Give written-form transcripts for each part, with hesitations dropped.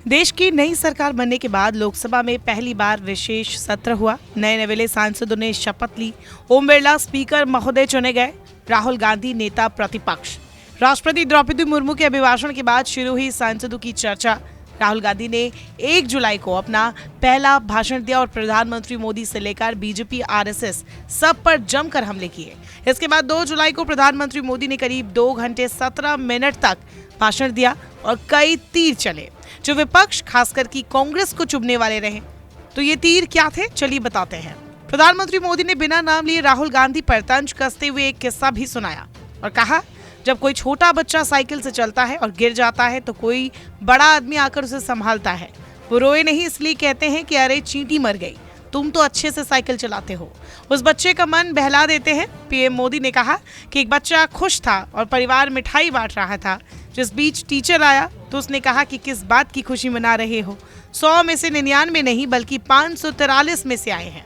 देश की नई सरकार बनने के बाद लोकसभा में पहली बार विशेष सत्र हुआ। नए नवेले सांसदों ने शपथ ली। ओम बिरला स्पीकर महोदय चुने गए। राहुल गांधी नेता प्रतिपक्ष। राष्ट्रपति द्रौपदी मुर्मू के अभिभाषण के बाद शुरू हुई सांसदों की चर्चा। राहुल गांधी ने 1 जुलाई को अपना पहला भाषण दिया और प्रधानमंत्री मोदी से लेकर बीजेपी, आरएसएस सब पर जमकर हमले किए। इसके बाद 2 जुलाई को प्रधानमंत्री मोदी ने करीब 2 घंटे 17 मिनट तक भाषण दिया और कई तीर चले जो विपक्ष खासकर की कांग्रेस को चुभने वाले रहे। तो ये तीर क्या थे, चलिए बताते हैं। प्रधानमंत्री मोदी ने बिना नाम लिए राहुल गांधी पर तंज कसते हुए एक किस्सा भी सुनाया और कहा, जब कोई छोटा बच्चा साइकिल से चलता है और गिर जाता है तो कोई बड़ा आदमी आकर उसे संभालता है। वो रोए नहीं, इसलिए कहते हैं कि अरे चींटी मर गई, तुम तो अच्छे से साइकिल चलाते हो। उस बच्चे का मन बहला देते हैं। पीएम मोदी ने कहा कि एक बच्चा खुश था और परिवार मिठाई बांट रहा था। जिस बीच टीचर आया तो उसने कहा कि किस बात की खुशी मना रहे हो। 100 में से 99 नहीं बल्कि 543 में से आए हैं।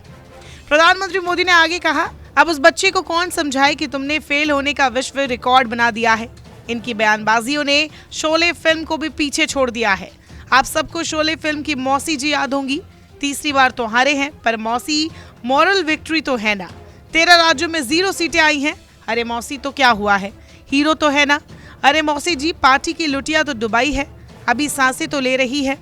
प्रधानमंत्री मोदी ने आगे कहा, अब उस बच्चे को कौन समझाए कि तुमने फेल होने का विश्व रिकॉर्ड बना दिया है। इनकी बयानबाजियों ने शोले फिल्म को भी पीछे छोड़ दिया है। आप सबको शोले फिल्म की मौसी जी याद होंगी। तीसरी बार तो हारे हैं, पर मौसी मॉरल विक्ट्री तो है ना। 13 राज्यों में 0 सीटें आई हैं। अरे मौसी तो क्या हुआ है, हीरो तो है ना। अरे मौसी जी, पार्टी की लुटिया तो दुबई है, अभी सांसें तो ले रही है।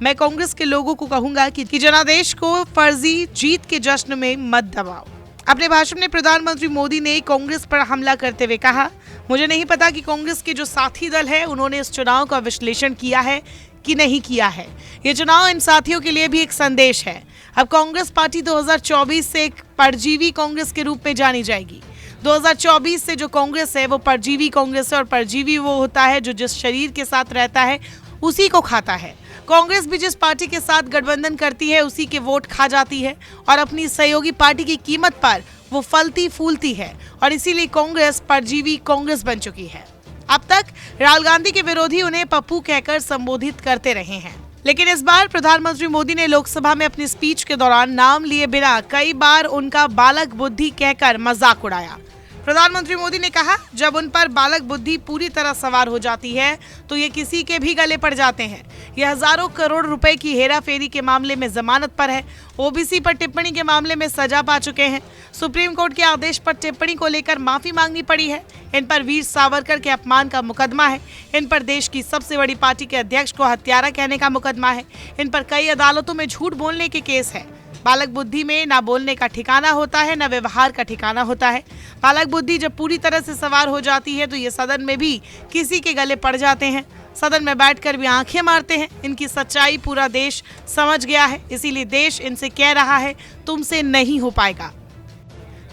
मैं कांग्रेस के लोगों को कहूंगा कि जनादेश को फर्जी जीत के जश्न में मत दबाओ। अपने भाषण में प्रधानमंत्री मोदी ने कांग्रेस पर हमला करते हुए कहा, मुझे नहीं पता कि कांग्रेस के जो साथी दल है उन्होंने इस चुनाव का विश्लेषण किया है कि नहीं किया है। ये चुनाव इन साथियों के लिए भी एक संदेश है। अब कांग्रेस पार्टी 2024 से एक परजीवी कांग्रेस के रूप में जानी जाएगी। 2024 से जो कांग्रेस है वो परजीवी कांग्रेस है और परजीवी वो होता है जो जिस शरीर के साथ रहता है उसी को खाता है। कांग्रेस भी जिस पार्टी के साथ गठबंधन करती है उसी के वोट खा जाती है और अपनी सहयोगी पार्टी की कीमत पर वो फलती फूलती है और इसीलिए कांग्रेस परजीवी कांग्रेस बन चुकी है। अब तक राहुल गांधी के विरोधी उन्हें पप्पू कहकर संबोधित करते रहे हैं, लेकिन इस बार प्रधानमंत्री मोदी ने लोकसभा में अपनी स्पीच के दौरान नाम लिए बिना कई बार उनका बालक बुद्धि कहकर मजाक उड़ाया। प्रधानमंत्री मोदी ने कहा, जब उन पर बालक बुद्धि पूरी तरह सवार हो जाती है तो ये किसी के भी गले पड़ जाते हैं। ये हजारों करोड़ रुपए की हेराफेरी के मामले में जमानत पर है। ओबीसी पर टिप्पणी के मामले में सजा पा चुके हैं। सुप्रीम कोर्ट के आदेश पर टिप्पणी को लेकर माफी मांगनी पड़ी है। इन पर वीर सावरकर के अपमान का मुकदमा है। इन पर देश की सबसे बड़ी पार्टी के अध्यक्ष को हत्यारा कहने का मुकदमा है। इन पर कई अदालतों में झूठ बोलने के केस है। बालक बुद्धि में ना बोलने का ठिकाना होता है, ना व्यवहार का ठिकाना होता है। बालक बुद्धि जब पूरी तरह से सवार हो जाती है तो ये सदन में भी किसी के गले पड़ जाते हैं। सदन में बैठकर भी आंखें मारते हैं। इनकी सच्चाई पूरा देश समझ गया है, इसीलिए देश इनसे कह रहा है, तुमसे नहीं हो पाएगा।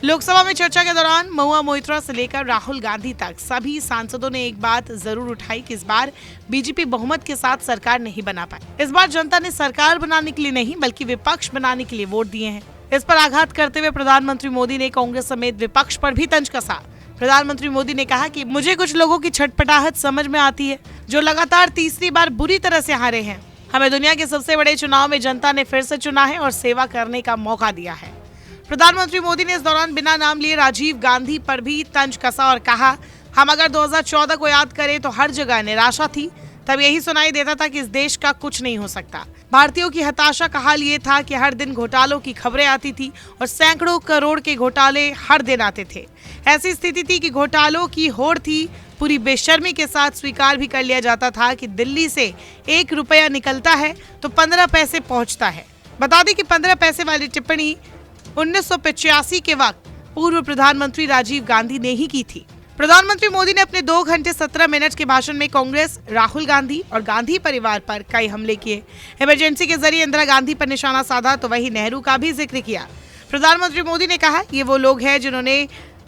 लोकसभा में चर्चा के दौरान महुआ मोइत्रा से लेकर राहुल गांधी तक सभी सांसदों ने एक बात जरूर उठाई कि इस बार बीजेपी बहुमत के साथ सरकार नहीं बना पाई। इस बार जनता ने सरकार बनाने के लिए नहीं बल्कि विपक्ष बनाने के लिए वोट दिए हैं। इस पर आघात करते हुए प्रधानमंत्री मोदी ने कांग्रेस समेत विपक्ष पर भी तंज कसा। प्रधानमंत्री मोदी ने कहा कि मुझे कुछ लोगों की छटपटाहट समझ में आती है जो लगातार तीसरी बार बुरी तरह से हारे हैं। हमें दुनिया के सबसे बड़े चुनाव में जनता ने फिर से चुना है और सेवा करने का मौका दिया है। प्रधानमंत्री मोदी ने इस दौरान बिना नाम लिए राजीव गांधी पर भी तंज कसा और कहा, हम अगर 2014 को याद करें तो हर जगह निराशा थी। तब यही सुनाई देता था कि इस देश का कुछ नहीं हो सकता। भारतीयों की हताशा का हाल ये था कि हर दिन घोटालों की खबरें आती थी और सैकड़ों करोड़ के घोटाले हर दिन आते थे। ऐसी स्थिति थी कि घोटालों की होड़ थी। पूरी बेशर्मी के साथ स्वीकार भी कर लिया जाता था कि दिल्ली से 1 रुपया निकलता है तो 15 पैसे पहुंचता है। बता दें कि 15 पैसे वाली टिप्पणी 1985 के वक्त पूर्व प्रधानमंत्री राजीव गांधी ने ही की थी। प्रधानमंत्री मोदी ने अपने 2 घंटे 17 मिनट के भाषण में कांग्रेस, राहुल गांधी और गांधी परिवार पर कई हमले किए। इमरजेंसी के जरिए इंदिरा गांधी पर निशाना साधा तो वहीं नेहरू का भी जिक्र किया। प्रधानमंत्री मोदी ने कहा, ये वो लोग हैं जिन्होंने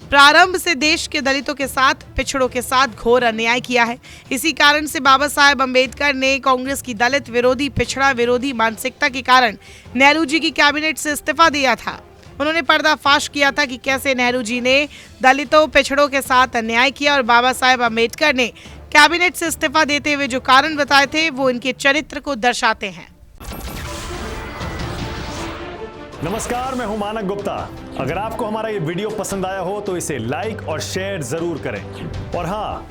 प्रारंभ से देश के दलितों के साथ, पिछड़ों के साथ घोर अन्याय किया है। इसी कारण से बाबा साहेब अम्बेडकर ने कांग्रेस की दलित विरोधी, पिछड़ा विरोधी मानसिकता के कारण नेहरू जी की कैबिनेट से इस्तीफा दिया था। उन्होंने पर्दाफाश किया था कि कैसे नेहरू जी ने दलितों, पिछड़ों के साथ अन्याय किया और बाबा साहेब अम्बेडकर ने कैबिनेट से इस्तीफा देते हुए जो कारण बताए थे वो इनके चरित्र को दर्शाते हैं। नमस्कार, मैं हूं मानक गुप्ता। अगर आपको हमारा ये वीडियो पसंद आया हो तो इसे लाइक और शेयर जरूर करें और हाँ,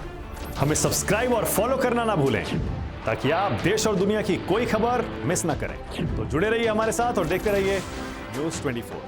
हमें सब्सक्राइब और फॉलो करना ना भूलें। ताकि आप देश और दुनिया की कोई खबर मिस ना करें। तो जुड़े रहिए हमारे साथ और देखते रहिए News 24।